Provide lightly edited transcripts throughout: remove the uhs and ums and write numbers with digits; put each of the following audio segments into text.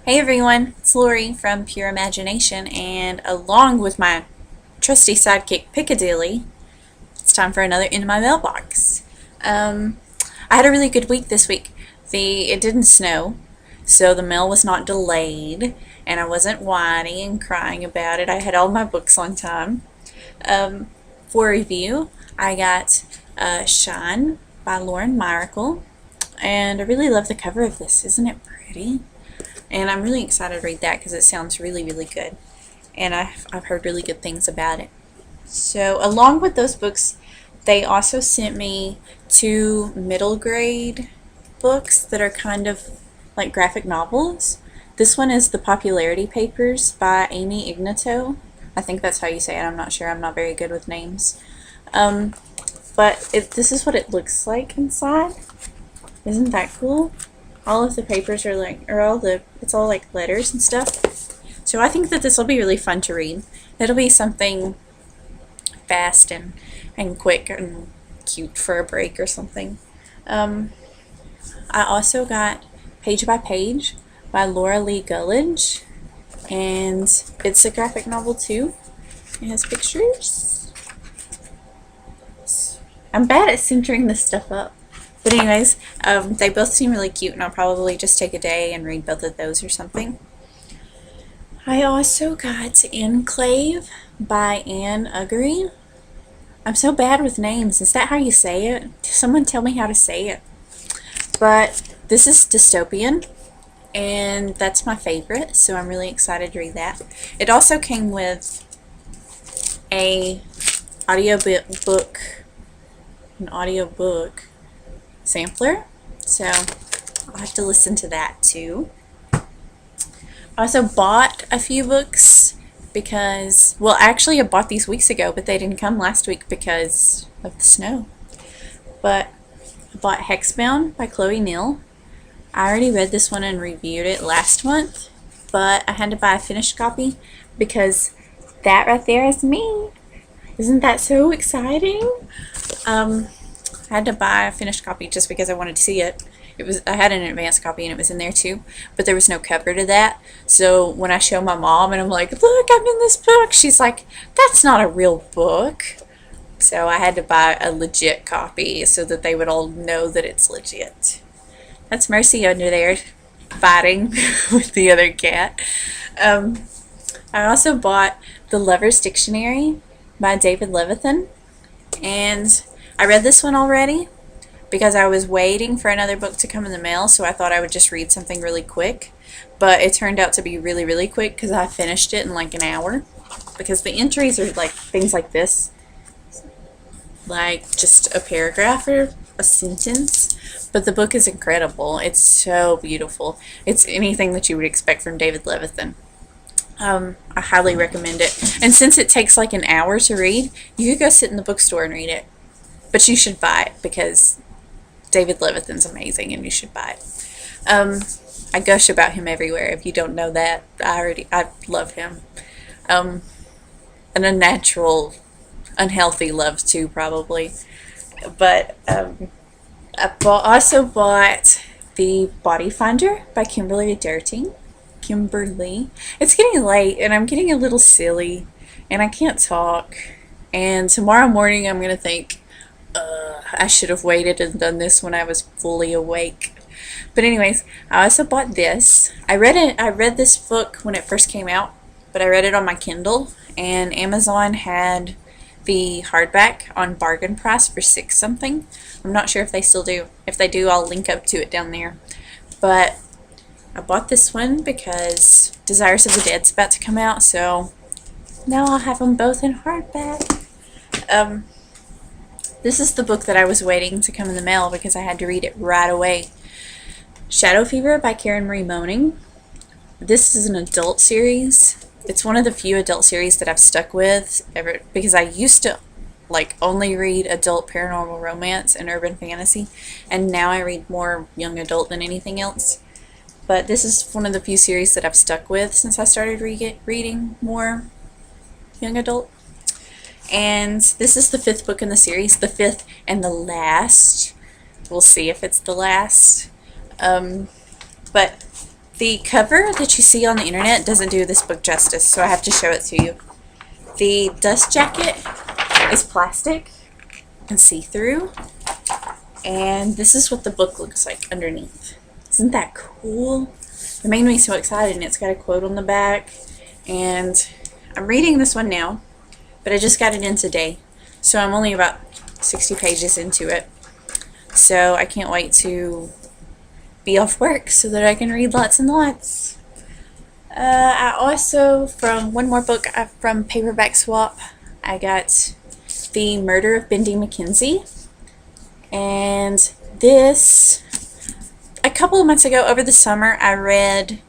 Hey everyone, it's Lori from Pure Imagination, and along with my trusty sidekick Piccadilly, it's time for another In My Mailbox. I had a really good week this week. It didn't snow, so the mail was not delayed, and I wasn't whining and crying about it. I had all my books on time. Um, for review, I got Shine by Lauren Myracle, and I really love the cover of this. Isn't it pretty? And I'm really excited to read that because it sounds really, really good. And I've heard really good things about it. So, along with those books, they also sent me two middle grade books that are kind of like graphic novels. This one is The Popularity Papers by Amy Ignato. I think that's how you say it. I'm not sure. I'm not very good with names. Um, this is what it looks like inside. Isn't that cool? All of the papers are it's all like letters and stuff. So I think that this will be really fun to read. It'll be something fast and quick and cute for a break or something. I also got Page by Page by Laura Lee Gullidge, and it's a graphic novel too. It has pictures. I'm bad at centering this stuff up. But anyways, they both seem really cute, and I'll probably just take a day and read both of those or something. I also got Enclave by Anne Uggery. I'm so bad with names. Is that how you say it? Someone tell me how to say it. But this is dystopian, and that's my favorite, so I'm really excited to read that. It also came with a an audiobook sampler, so I'll have to listen to that too. I also bought a few books because, well, actually I bought these weeks ago, but they didn't come last week because of the snow. But I bought Hexbound by Chloe Neal. I already read this one and reviewed it last month, but I had to buy a finished copy because that right there is me. Isn't that so exciting? I had to buy a finished copy just because I wanted to see it. I had an advanced copy and it was in there too, but there was no cover to that. So when I show my mom and I'm like, "Look, I'm in this book," she's like, "That's not a real book." So I had to buy a legit copy so that they would all know that it's legit. That's Mercy under there fighting with the other cat. I also bought The Lover's Dictionary by David Levithan, and I read this one already because I was waiting for another book to come in the mail, so I thought I would just read something really quick. But it turned out to be really, really quick because I finished it in like an hour. Because the entries are like things like this, like just a paragraph or a sentence. But the book is incredible. It's so beautiful. It's anything that you would expect from David Levithan. I highly recommend it. And since it takes like an hour to read, you could go sit in the bookstore and read it. But you should buy it because David Levithan's amazing and you should buy it. I gush about him everywhere. If you don't know that, I love him. An unnatural, unhealthy love too, probably. But also bought The Body Finder by Kimberly Durting. Kimberly. It's getting late and I'm getting a little silly and I can't talk. And tomorrow morning I'm going to think, I should have waited and done this when I was fully awake. But anyways, I also bought this. I read this book when it first came out, but I read it on my Kindle, and Amazon had the hardback on bargain price for $6 something. I'm not sure if they still do. If they do, I'll link up to it down there. But I bought this one because Desires of the Dead's about to come out, so now I'll have them both in hardback. This is the book that I was waiting to come in the mail because I had to read it right away. Shadow Fever by Karen Marie Moning. This is an adult series. It's one of the few adult series that I've stuck with ever because I used to like only read adult paranormal romance and urban fantasy, and now I read more young adult than anything else. But this is one of the few series that I've stuck with since I started reading more young adult. And this is the 5th book in the series, the 5th and the last. We'll see if it's the last. But The cover that you see on the internet doesn't do this book justice, so I have to show it to you. The dust jacket is plastic and see-through, and this is what the book looks like underneath. Isn't that cool? It made me so excited, and it's got a quote on the back, and I'm reading this one now, but I just got it in today, so I'm only about 60 pages into it, so I can't wait to be off work so that I can read lots and lots. I also, from one more book from Paperback Swap, I got The Murder of Bindi McKenzie, and this, a couple of months ago over the summer, I read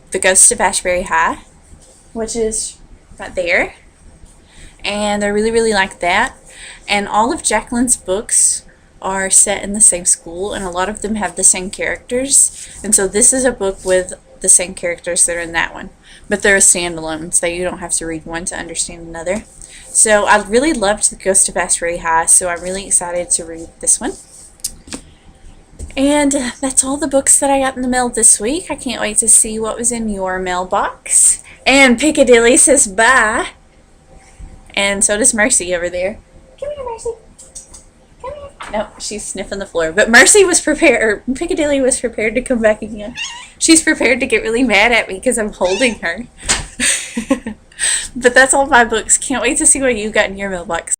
The Ghost of Ashbury High, which is right there, and I really liked that. And all of Jacqueline's books are set in the same school, and a lot of them have the same characters, and so this is a book with the same characters that are in that one, but they're a standalone, so you don't have to read one to understand another. So I really loved The Ghost of Ashbury High, so I'm really excited to read this one. And that's all the books that I got in the mail this week. I can't wait to see what was in your mailbox. And Piccadilly says bye, and so does Mercy over there. Come here, Mercy. Come here. Nope, she's sniffing the floor. But Mercy was prepared, or Piccadilly was prepared to come back again. She's prepared to get really mad at me because I'm holding her. But that's all my books. Can't wait to see what you got in your mailbox.